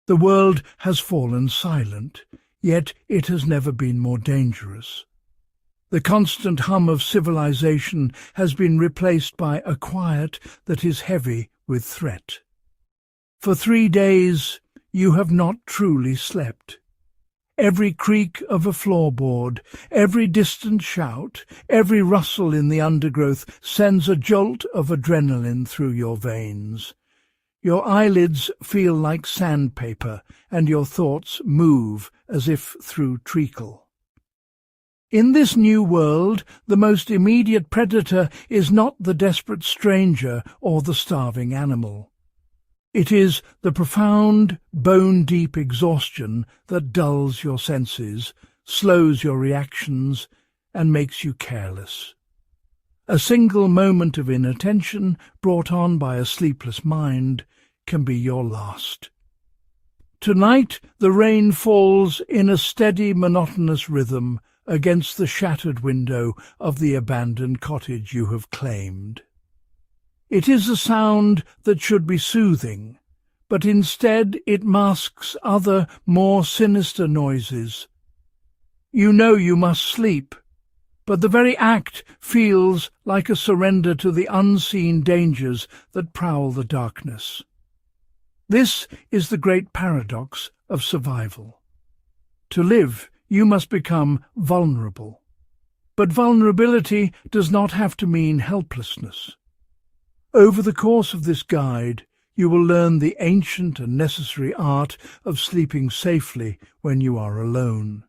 The world has fallen silent, yet it has never been more dangerous. The constant hum of civilization has been replaced by a quiet that is heavy with threat. For 3 days you have not truly slept. Every creak of a floorboard, every distant shout, every rustle in the undergrowth sends a jolt of adrenaline through your veins. Your eyelids feel like sandpaper, and your thoughts move as if through treacle. In this new world, the most immediate predator is not the desperate stranger or the starving animal. It is the profound, bone-deep exhaustion that dulls your senses, slows your reactions, and makes you careless. A single moment of inattention brought on by a sleepless mind can be your last. Tonight the rain falls in a steady, monotonous rhythm against the shattered window of the abandoned cottage you have claimed. It is a sound that should be soothing, but instead it masks other, more sinister noises. You know you must sleep, but the very act feels like a surrender to the unseen dangers that prowl the darkness. This is the great paradox of survival. To live, you must become vulnerable. But vulnerability does not have to mean helplessness. Over the course of this guide, you will learn the ancient and necessary art of sleeping safely when you are alone.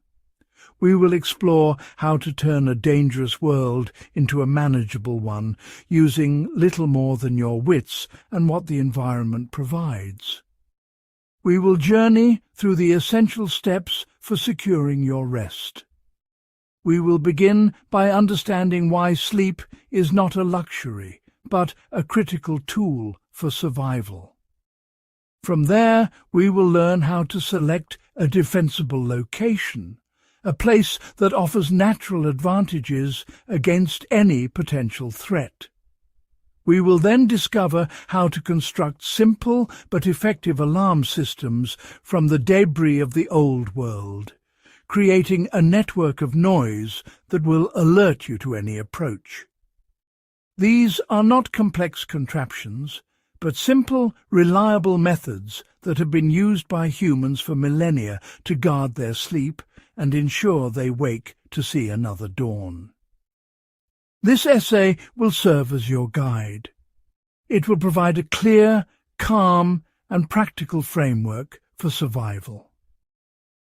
We will explore how to turn a dangerous world into a manageable one, using little more than your wits and what the environment provides. We will journey through the essential steps for securing your rest. We will begin by understanding why sleep is not a luxury, but a critical tool for survival. From there, we will learn how to select a defensible location, a place that offers natural advantages against any potential threat. We will then discover how to construct simple but effective alarm systems from the debris of the old world, creating a network of noise that will alert you to any approach. These are not complex contraptions, but simple, reliable methods that have been used by humans for millennia to guard their sleep and ensure they wake to see another dawn. This essay will serve as your guide. It will provide a clear, calm, and practical framework for survival.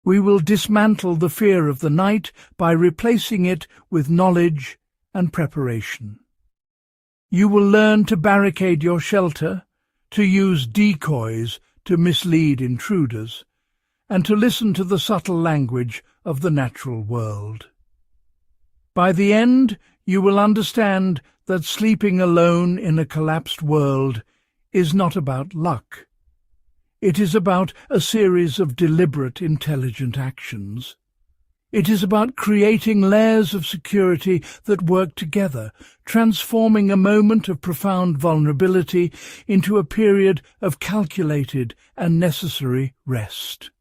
We will dismantle the fear of the night by replacing it with knowledge and preparation. You will learn to barricade your shelter, to use decoys to mislead intruders, and to listen to the subtle language of the natural world. By the end, you will understand that sleeping alone in a collapsed world is not about luck. It is about a series of deliberate, intelligent actions. It is about creating layers of security that work together, transforming a moment of profound vulnerability into a period of calculated and necessary rest.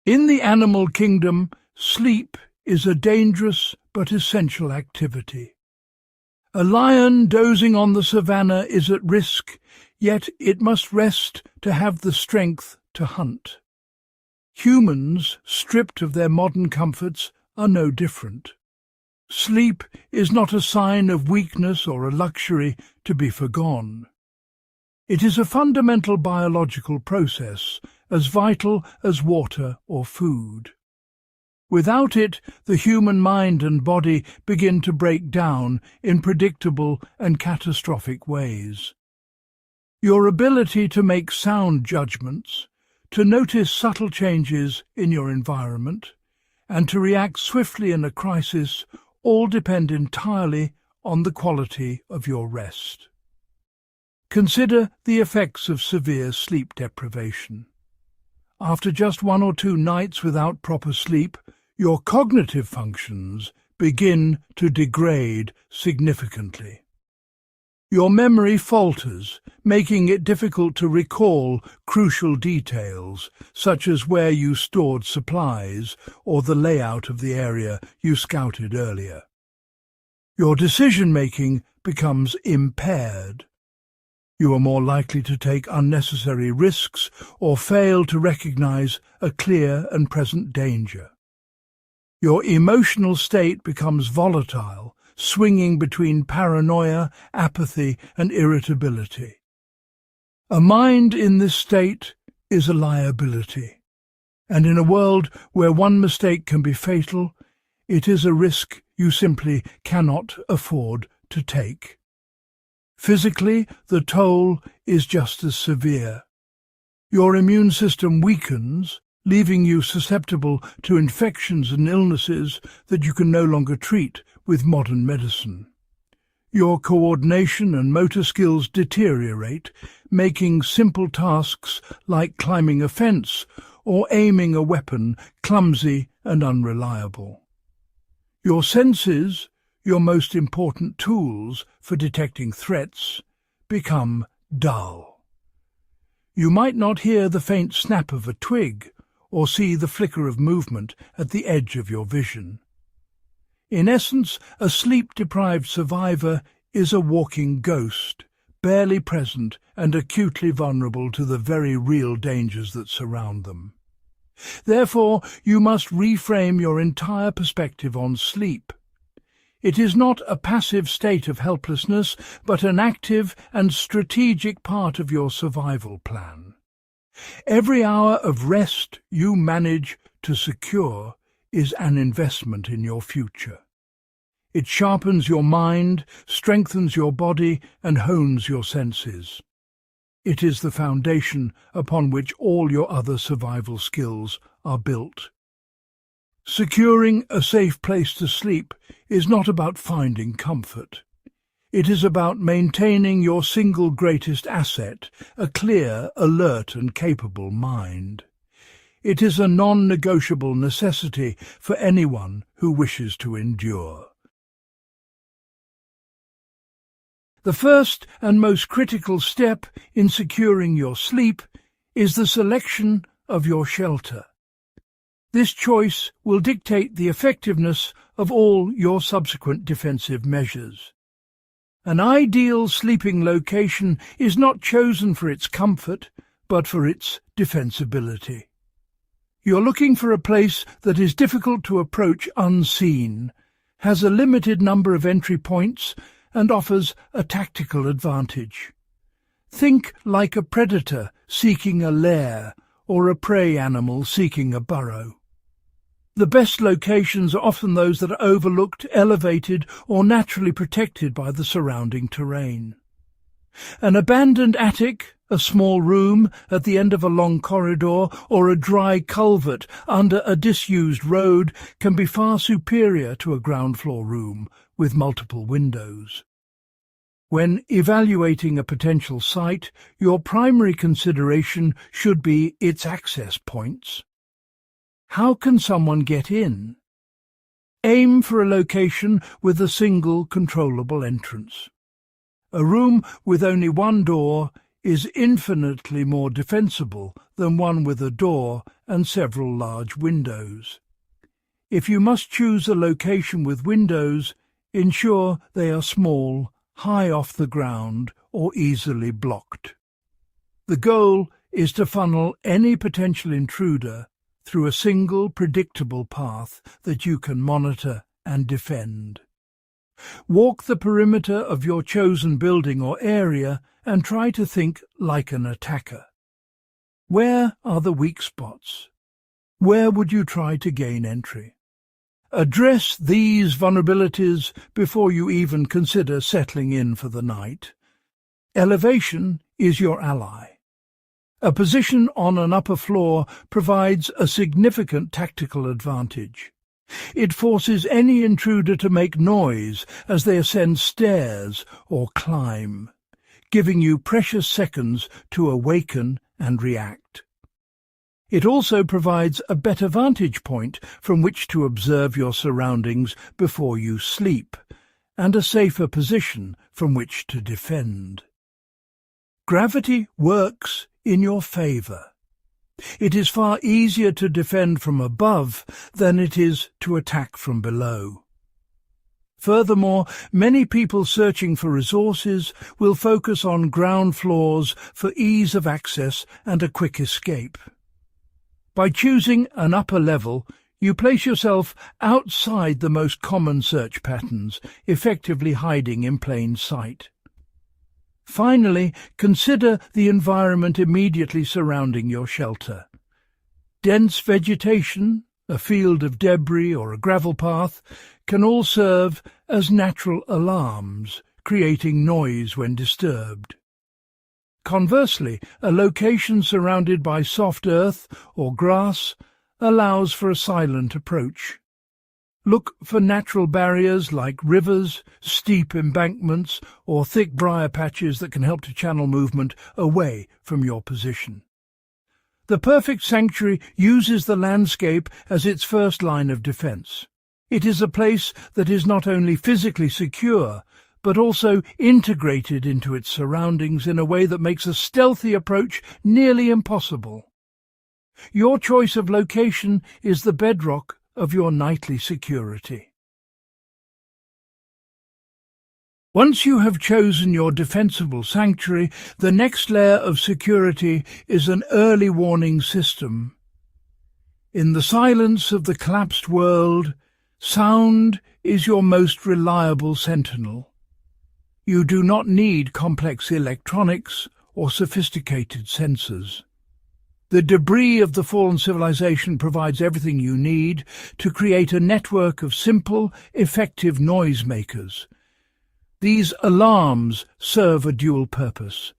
In the animal kingdom, sleep is a dangerous but essential activity. A lion dozing on the savannah is at risk, yet it must rest to have the strength to hunt. Humans, stripped of their modern comforts, are no different. Sleep is not a sign of weakness or a luxury to be forgone. It is a fundamental biological process, as vital as water or food. Without it, the human mind and body begin to break down in predictable and catastrophic ways. Your ability to make sound judgments, to notice subtle changes in your environment, and to react swiftly in a crisis all depend entirely on the quality of your rest. Consider the effects of severe sleep deprivation. After just 1 or 2 nights without proper sleep, your cognitive functions begin to degrade significantly. Your memory falters, making it difficult to recall crucial details, such as where you stored supplies or the layout of the area you scouted earlier. Your decision-making becomes impaired. You are more likely to take unnecessary risks or fail to recognize a clear and present danger. Your emotional state becomes volatile, swinging between paranoia, apathy, and irritability. A mind in this state is a liability, and in a world where one mistake can be fatal, it is a risk you simply cannot afford to take. Physically, the toll is just as severe. Your immune system weakens, leaving you susceptible to infections and illnesses that you can no longer treat with modern medicine. Your coordination and motor skills deteriorate, making simple tasks like climbing a fence or aiming a weapon clumsy and unreliable. Your senses, your most important tools for detecting threats, become dull. You might not hear the faint snap of a twig or see the flicker of movement at the edge of your vision. In essence, a sleep-deprived survivor is a walking ghost, barely present and acutely vulnerable to the very real dangers that surround them. Therefore, you must reframe your entire perspective on sleep. It is not a passive state of helplessness, but an active and strategic part of your survival plan. Every hour of rest you manage to secure is an investment in your future. It sharpens your mind, strengthens your body, and hones your senses. It is the foundation upon which all your other survival skills are built. Securing a safe place to sleep is not about finding comfort. It is about maintaining your single greatest asset, a clear, alert, and capable mind. It is a non-negotiable necessity for anyone who wishes to endure. The first and most critical step in securing your sleep is the selection of your shelter. This choice will dictate the effectiveness of all your subsequent defensive measures. An ideal sleeping location is not chosen for its comfort, but for its defensibility. You're looking for a place that is difficult to approach unseen, has a limited number of entry points, and offers a tactical advantage. Think like a predator seeking a lair or a prey animal seeking a burrow. The best locations are often those that are overlooked, elevated, or naturally protected by the surrounding terrain. An abandoned attic, a small room at the end of a long corridor, or a dry culvert under a disused road can be far superior to a ground-floor room with multiple windows. When evaluating a potential site, your primary consideration should be its access points. How can someone get in? Aim for a location with a single controllable entrance. A room with only one door is infinitely more defensible than one with a door and several large windows. If you must choose a location with windows, ensure they are small, high off the ground, or easily blocked. The goal is to funnel any potential intruder through a single predictable path that you can monitor and defend. Walk the perimeter of your chosen building or area and try to think like an attacker. Where are the weak spots? Where would you try to gain entry? Address these vulnerabilities before you even consider settling in for the night. Elevation is your ally. A position on an upper floor provides a significant tactical advantage. It forces any intruder to make noise as they ascend stairs or climb, giving you precious seconds to awaken and react. It also provides a better vantage point from which to observe your surroundings before you sleep, and a safer position from which to defend. Gravity works in your favour. It is far easier to defend from above than it is to attack from below. Furthermore, many people searching for resources will focus on ground floors for ease of access and a quick escape. By choosing an upper level, you place yourself outside the most common search patterns, effectively hiding in plain sight. Finally, consider the environment immediately surrounding your shelter. Dense vegetation, a field of debris or a gravel path can all serve as natural alarms, creating noise when disturbed. Conversely, a location surrounded by soft earth or grass allows for a silent approach. Look for natural barriers like rivers, steep embankments, or thick briar patches that can help to channel movement away from your position. The perfect sanctuary uses the landscape as its first line of defense. It is a place that is not only physically secure, but also integrated into its surroundings in a way that makes a stealthy approach nearly impossible. Your choice of location is the bedrock of your nightly security. Once you have chosen your defensible sanctuary, the next layer of security is an early warning system. In the silence of the collapsed world, sound is your most reliable sentinel. You do not need complex electronics or sophisticated sensors. The debris of the fallen civilization provides everything you need to create a network of simple, effective noisemakers. These alarms serve a dual purpose.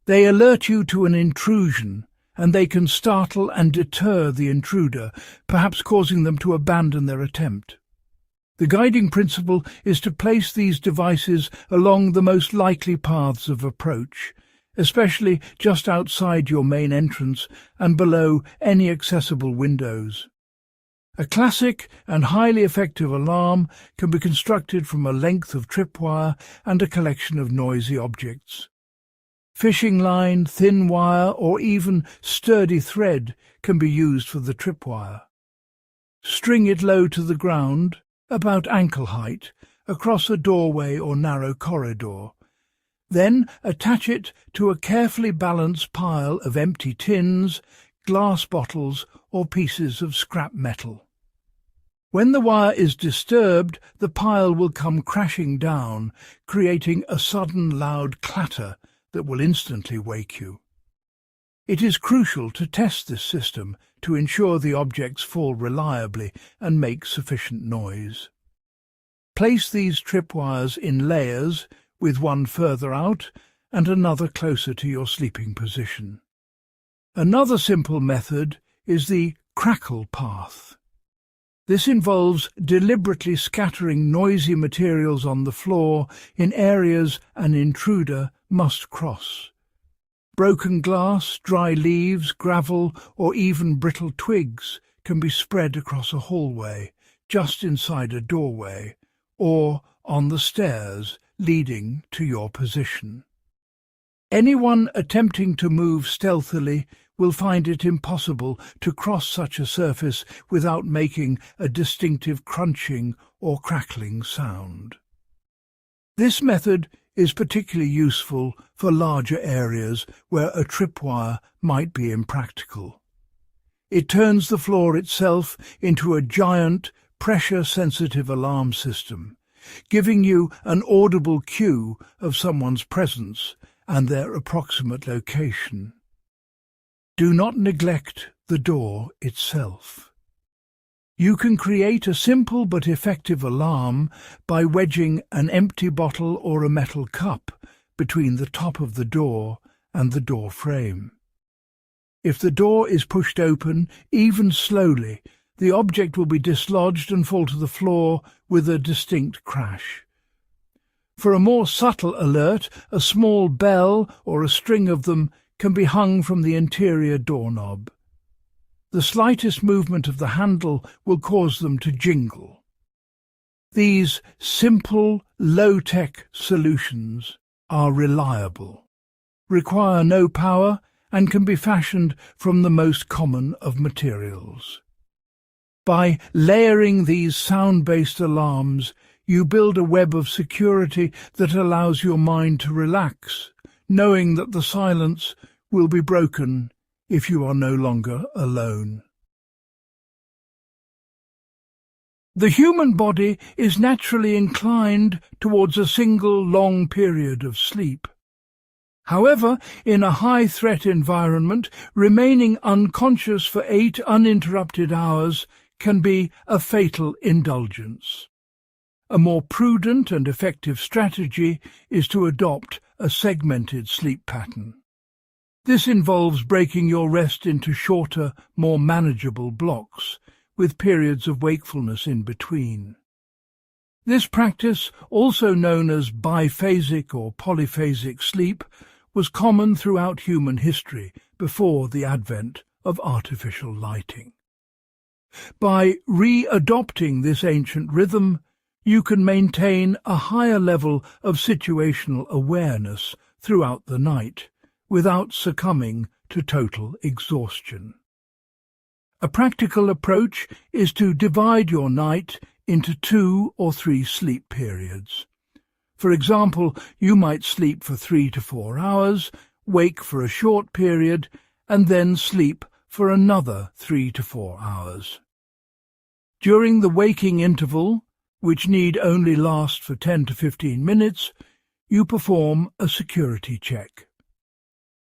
They alert you to an intrusion, and they can startle and deter the intruder, perhaps causing them to abandon their attempt. The guiding principle is to place these devices along the most likely paths of approach, especially just outside your main entrance and below any accessible windows. A classic and highly effective alarm can be constructed from a length of tripwire and a collection of noisy objects. Fishing line, thin wire, or even sturdy thread can be used for the tripwire. String it low to the ground, about ankle height, across a doorway or narrow corridor. Then attach it to a carefully balanced pile of empty tins, glass bottles, or pieces of scrap metal. When the wire is disturbed, the pile will come crashing down, creating a sudden loud clatter that will instantly wake you. It is crucial to test this system to ensure the objects fall reliably and make sufficient noise. Place these tripwires in layers, with one further out and another closer to your sleeping position. Another simple method is the crackle path. This involves deliberately scattering noisy materials on the floor in areas an intruder must cross. Broken glass, dry leaves, gravel, or even brittle twigs can be spread across a hallway, just inside a doorway, or on the stairs leading to your position. Anyone attempting to move stealthily will find it impossible to cross such a surface without making a distinctive crunching or crackling sound. This method is particularly useful for larger areas where a tripwire might be impractical. It turns the floor itself into a giant, pressure-sensitive alarm system, giving you an audible cue of someone's presence and their approximate location. Do not neglect the door itself. You can create a simple but effective alarm by wedging an empty bottle or a metal cup between the top of the door and the door frame. If the door is pushed open, even slowly, the object will be dislodged and fall to the floor with a distinct crash. For a more subtle alert, a small bell or a string of them can be hung from the interior doorknob. The slightest movement of the handle will cause them to jingle. These simple, low-tech solutions are reliable, require no power, and can be fashioned from the most common of materials. By layering these sound-based alarms, you build a web of security that allows your mind to relax, knowing that the silence will be broken if you are no longer alone. The human body is naturally inclined towards a single long period of sleep. However, in a high-threat environment, remaining unconscious for 8 uninterrupted hours can be a fatal indulgence. A more prudent and effective strategy is to adopt a segmented sleep pattern. This involves breaking your rest into shorter, more manageable blocks, with periods of wakefulness in between. This practice, also known as biphasic or polyphasic sleep, was common throughout human history before the advent of artificial lighting. By re-adopting this ancient rhythm, you can maintain a higher level of situational awareness throughout the night without succumbing to total exhaustion. A practical approach is to divide your night into 2 or 3 sleep periods. For example, you might sleep for 3 to 4 hours, wake for a short period, and then sleep for another 3 to 4 hours. During the waking interval, which need only last for 10 to 15 minutes, you perform a security check.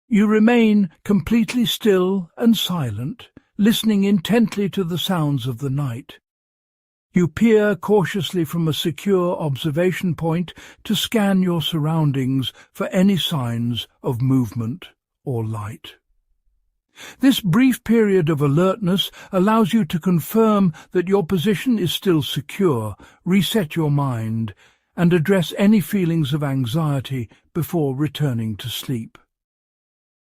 You remain completely still and silent, listening intently to the sounds of the night. You peer cautiously from a secure observation point to scan your surroundings for any signs of movement or light. This brief period of alertness allows you to confirm that your position is still secure, reset your mind, and address any feelings of anxiety before returning to sleep.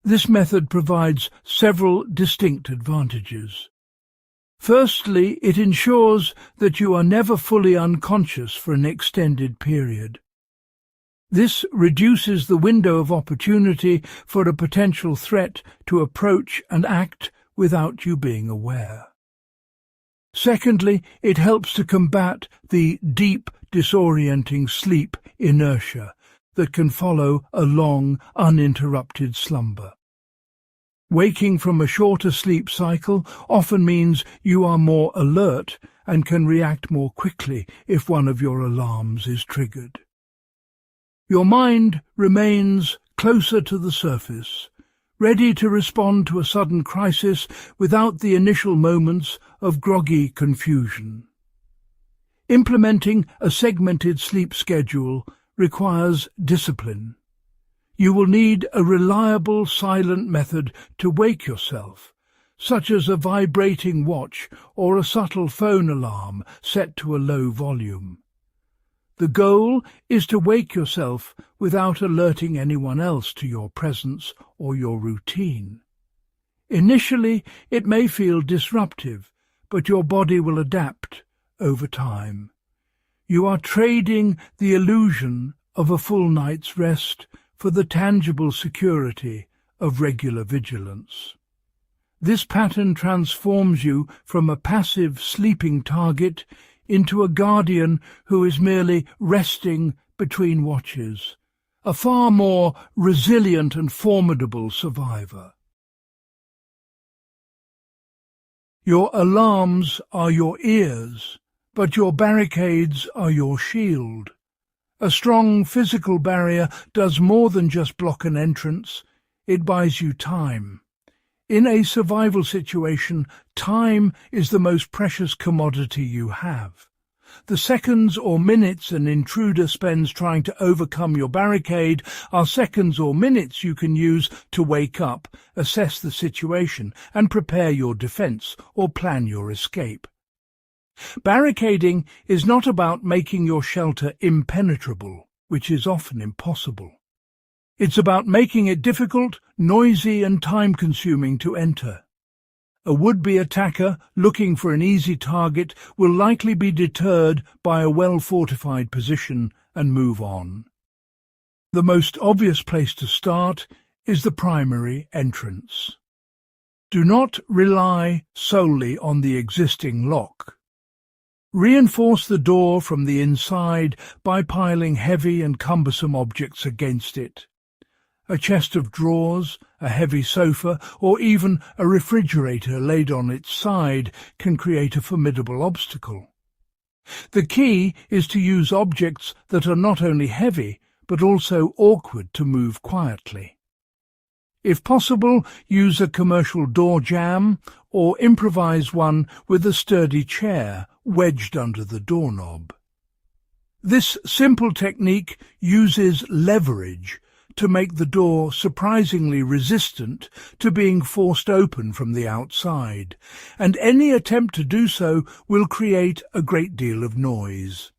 This method provides several distinct advantages. Firstly, it ensures that you are never fully unconscious for an extended period. This reduces the window of opportunity for a potential threat to approach and act without you being aware. Secondly, it helps to combat the deep, disorienting sleep inertia that can follow a long, uninterrupted slumber. Waking from a shorter sleep cycle often means you are more alert and can react more quickly if one of your alarms is triggered. Your mind remains closer to the surface, ready to respond to a sudden crisis without the initial moments of groggy confusion. Implementing a segmented sleep schedule requires discipline. You will need a reliable, silent method to wake yourself, such as a vibrating watch or a subtle phone alarm set to a low volume. The goal is to wake yourself without alerting anyone else to your presence or your routine. Initially, it may feel disruptive, but your body will adapt over time. You are trading the illusion of a full night's rest for the tangible security of regular vigilance. This pattern transforms you from a passive sleeping target into a guardian who is merely resting between watches, a far more resilient and formidable survivor. Your alarms are your ears, but your barricades are your shield. A strong physical barrier does more than just block an entrance, it buys you time. In a survival situation, time is the most precious commodity you have. The seconds or minutes an intruder spends trying to overcome your barricade are seconds or minutes you can use to wake up, assess the situation, and prepare your defense or plan your escape. Barricading is not about making your shelter impenetrable, which is often impossible. It's about making it difficult, noisy, and time-consuming to enter. A would-be attacker looking for an easy target will likely be deterred by a well-fortified position and move on. The most obvious place to start is the primary entrance. Do not rely solely on the existing lock. Reinforce the door from the inside by piling heavy and cumbersome objects against it. A chest of drawers, a heavy sofa, or even a refrigerator laid on its side can create a formidable obstacle. The key is to use objects that are not only heavy, but also awkward to move quietly. If possible, use a commercial door jamb or improvise one with a sturdy chair wedged under the doorknob. This simple technique uses leverage to make the door surprisingly resistant to being forced open from the outside, and any attempt to do so will create a great deal of noise.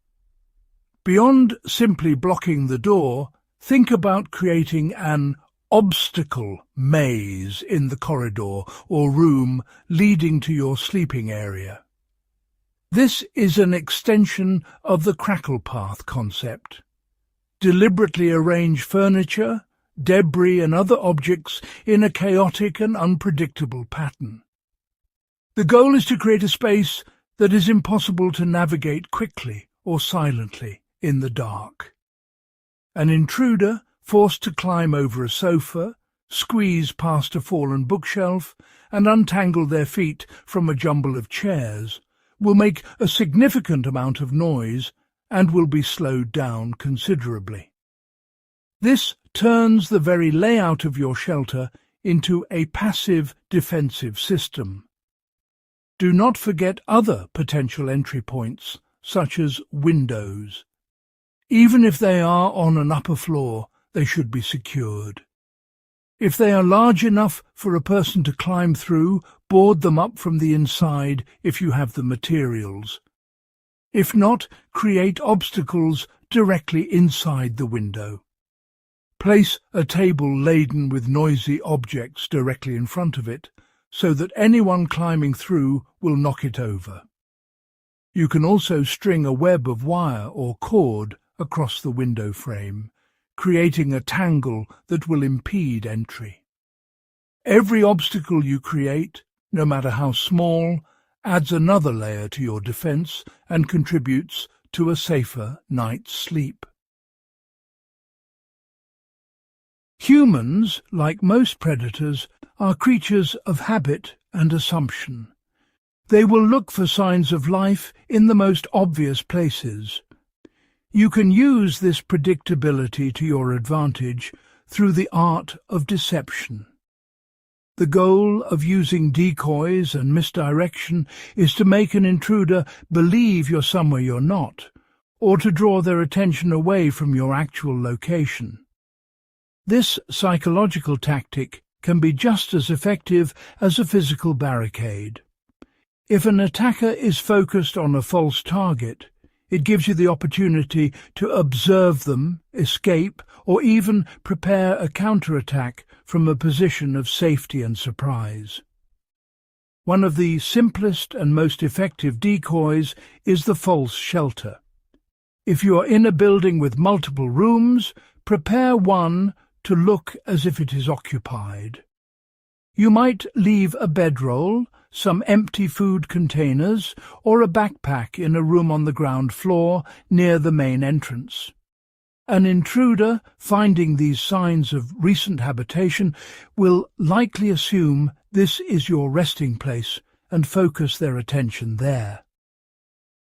Beyond simply blocking the door, think about creating an obstacle maze in the corridor or room leading to your sleeping area. This is an extension of the crackle path concept. Deliberately arrange furniture, debris and other objects in a chaotic and unpredictable pattern. The goal is to create a space that is impossible to navigate quickly or silently in the dark. An intruder forced to climb over a sofa, squeeze past a fallen bookshelf, and untangle their feet from a jumble of chairs will make a significant amount of noise and will be slowed down considerably. This turns the very layout of your shelter into a passive defensive system. Do not forget other potential entry points, such as windows. Even if they are on an upper floor, they should be secured. If they are large enough for a person to climb through, board them up from the inside if you have the materials. If not, create obstacles directly inside the window. Place a table laden with noisy objects directly in front of it, so that anyone climbing through will knock it over. You can also string a web of wire or cord across the window frame, creating a tangle that will impede entry. Every obstacle you create, no matter how small, adds another layer to your defense and contributes to a safer night's sleep. Humans, like most predators, are creatures of habit and assumption. They will look for signs of life in the most obvious places. You can use this predictability to your advantage through the art of deception. The goal of using decoys and misdirection is to make an intruder believe you're somewhere you're not, or to draw their attention away from your actual location. This psychological tactic can be just as effective as a physical barricade. If an attacker is focused on a false target, it gives you the opportunity to observe them, escape, or even prepare a counterattack from a position of safety and surprise. One of the simplest and most effective decoys is the false shelter. If you are in a building with multiple rooms, prepare one to look as if it is occupied. You might leave a bedroll, some empty food containers, or a backpack in a room on the ground floor near the main entrance. An intruder, finding these signs of recent habitation, will likely assume this is your resting place and focus their attention there.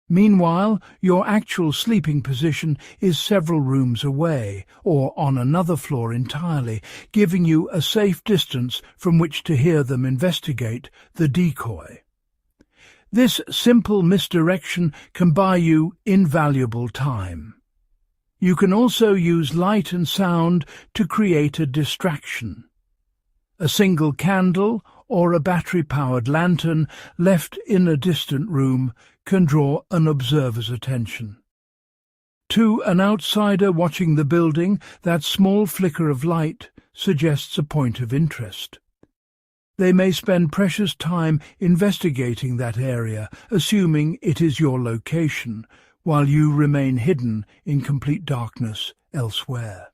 Meanwhile, your actual sleeping position is several rooms away, or on another floor entirely, giving you a safe distance from which to hear them investigate the decoy. This simple misdirection can buy you invaluable time. You can also use light and sound to create a distraction. A single candle or a battery-powered lantern left in a distant room can draw an observer's attention. To an outsider watching the building, that small flicker of light suggests a point of interest. They may spend precious time investigating that area, assuming it is your location, while you remain hidden in complete darkness elsewhere.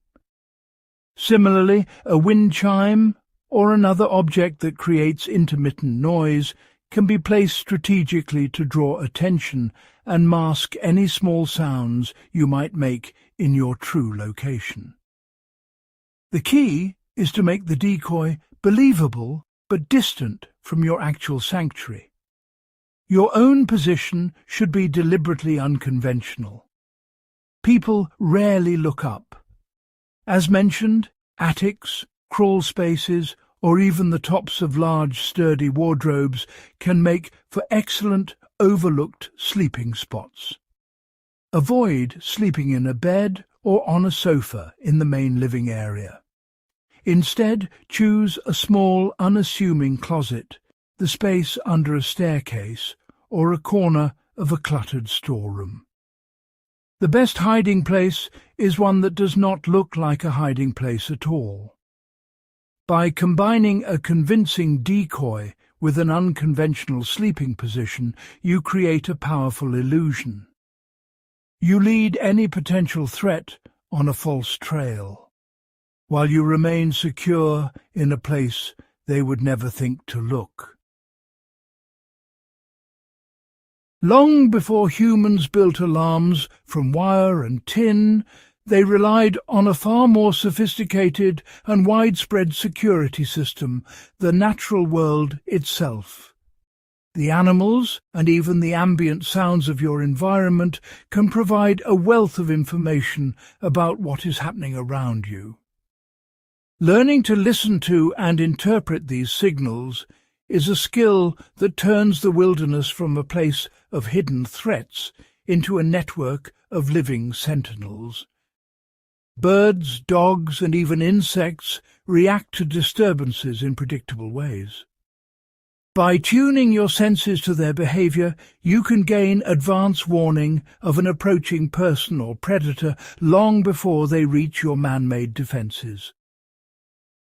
Similarly, a wind chime or another object that creates intermittent noise can be placed strategically to draw attention and mask any small sounds you might make in your true location. The key is to make the decoy believable but distant from your actual sanctuary. Your own position should be deliberately unconventional. People rarely look up. As mentioned, attics, crawl spaces, or even the tops of large, sturdy wardrobes can make for excellent, overlooked sleeping spots. Avoid sleeping in a bed or on a sofa in the main living area. Instead, choose a small, unassuming closet, the space under a staircase, or a corner of a cluttered storeroom. The best hiding place is one that does not look like a hiding place at all. By combining a convincing decoy with an unconventional sleeping position, you create a powerful illusion. You lead any potential threat on a false trail, while you remain secure in a place they would never think to look. Long before humans built alarms from wire and tin, they relied on a far more sophisticated and widespread security system, the natural world itself. The animals and even the ambient sounds of your environment can provide a wealth of information about what is happening around you. Learning to listen to and interpret these signals is a skill that turns the wilderness from a place of hidden threats into a network of living sentinels. Birds, dogs, and even insects react to disturbances in predictable ways. By tuning your senses to their behavior, you can gain advance warning of an approaching person or predator long before they reach your man-made defenses.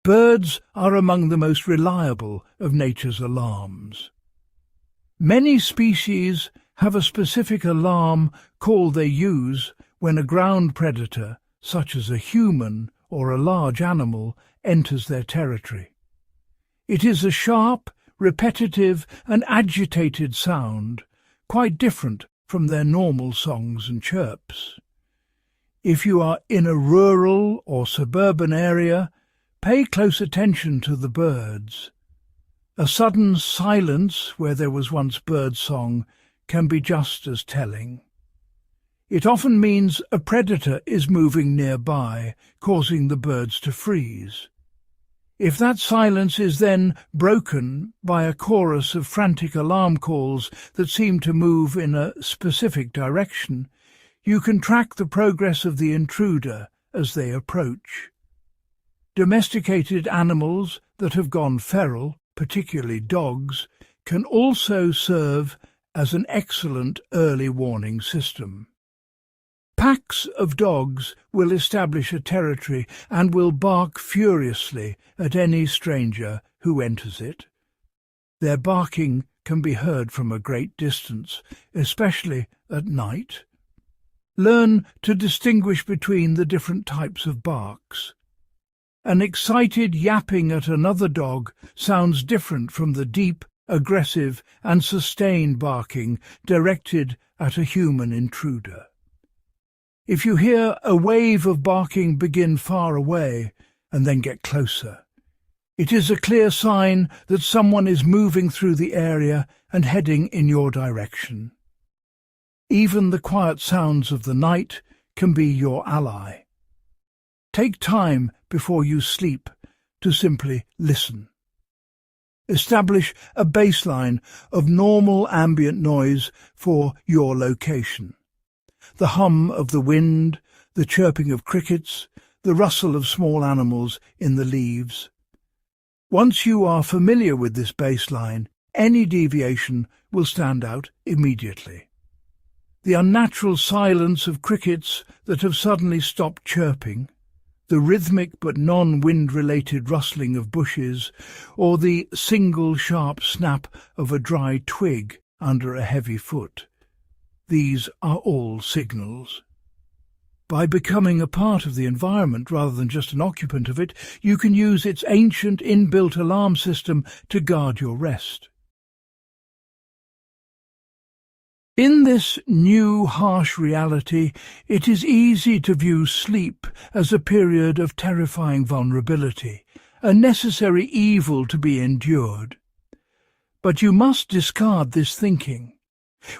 Birds are among the most reliable of nature's alarms. Many species have a specific alarm call they use when a ground predator, such as a human or a large animal, enters their territory. It is a sharp, repetitive and agitated sound, quite different from their normal songs and chirps. If you are in a rural or suburban area, pay close attention to the birds. A sudden silence where there was once birdsong can be just as telling. It often means a predator is moving nearby, causing the birds to freeze. If that silence is then broken by a chorus of frantic alarm calls that seem to move in a specific direction, you can track the progress of the intruder as they approach. Domesticated animals that have gone feral, particularly dogs, can also serve as an excellent early warning system. Packs of dogs will establish a territory and will bark furiously at any stranger who enters it. Their barking can be heard from a great distance, especially at night. Learn to distinguish between the different types of barks. An excited yapping at another dog sounds different from the deep, aggressive and sustained barking directed at a human intruder. If you hear a wave of barking begin far away and then get closer, it is a clear sign that someone is moving through the area and heading in your direction. Even the quiet sounds of the night can be your ally. Take time before you sleep to simply listen. Establish a baseline of normal ambient noise for your location. The hum of the wind, the chirping of crickets, the rustle of small animals in the leaves. Once you are familiar with this baseline, any deviation will stand out immediately. The unnatural silence of crickets that have suddenly stopped chirping, the rhythmic but non-wind-related rustling of bushes, or the single sharp snap of a dry twig under a heavy foot. These are all signals. By becoming a part of the environment rather than just an occupant of it, you can use its ancient inbuilt alarm system to guard your rest. In this new harsh reality, it is easy to view sleep as a period of terrifying vulnerability, a necessary evil to be endured. But you must discard this thinking.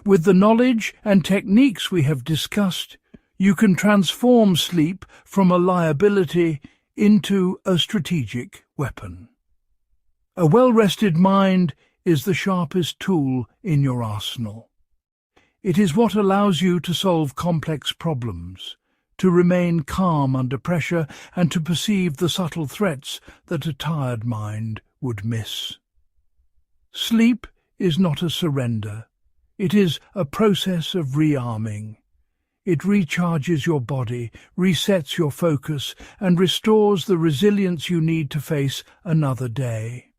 With the knowledge and techniques we have discussed, you can transform sleep from a liability into a strategic weapon. A well-rested mind is the sharpest tool in your arsenal. It is what allows you to solve complex problems, to remain calm under pressure, and to perceive the subtle threats that a tired mind would miss. Sleep is not a surrender. It is a process of rearming. It recharges your body, resets your focus, and restores the resilience you need to face another day.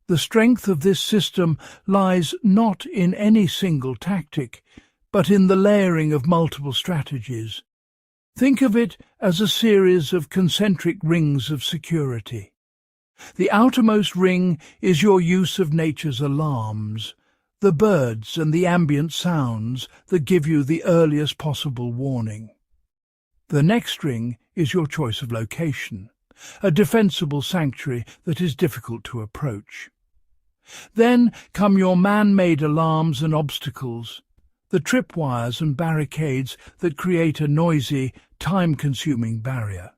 The strength of this system lies not in any single tactic, but in the layering of multiple strategies. Think of it as a series of concentric rings of security. The outermost ring is your use of nature's alarms, the birds and the ambient sounds that give you the earliest possible warning. The next ring is your choice of location, a defensible sanctuary that is difficult to approach. Then come your man-made alarms and obstacles, the tripwires and barricades that create a noisy, time-consuming barrier.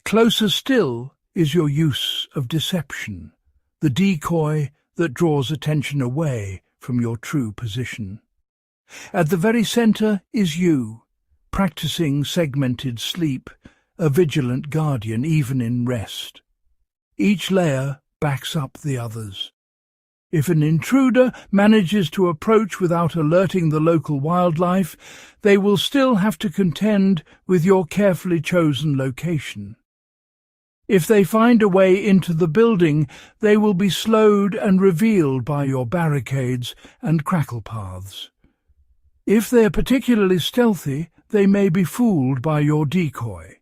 Closer still is your use of deception, the decoy that draws attention away from your true position. At the very center is you, practicing segmented sleep, a vigilant guardian even in rest. Each layer backs up the others. If an intruder manages to approach without alerting the local wildlife, they will still have to contend with your carefully chosen location. If they find a way into the building, they will be slowed and revealed by your barricades and crackle paths. If they are particularly stealthy, they may be fooled by your decoy.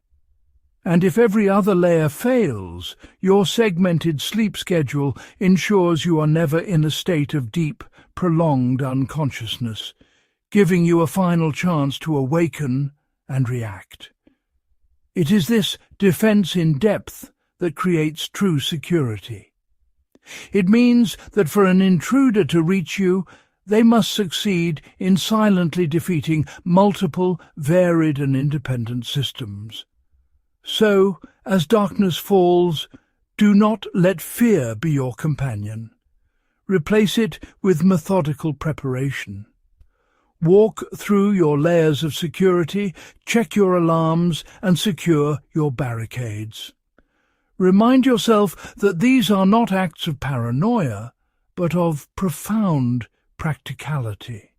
And if every other layer fails, your segmented sleep schedule ensures you are never in a state of deep, prolonged unconsciousness, giving you a final chance to awaken and react. It is this defense in depth that creates true security. It means that for an intruder to reach you, they must succeed in silently defeating multiple, varied and independent systems. So, as darkness falls, do not let fear be your companion. Replace it with methodical preparation. Walk through your layers of security, check your alarms, and secure your barricades. Remind yourself that these are not acts of paranoia, but of profound practicality.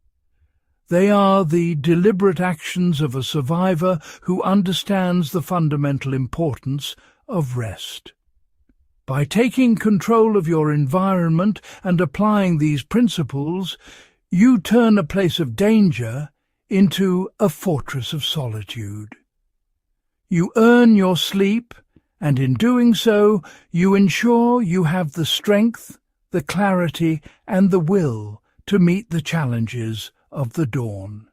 They are the deliberate actions of a survivor who understands the fundamental importance of rest. By taking control of your environment and applying these principles, you turn a place of danger into a fortress of solitude. You earn your sleep, and in doing so, you ensure you have the strength, the clarity, and the will to meet the challenges of the dawn.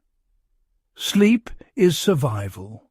Sleep is survival.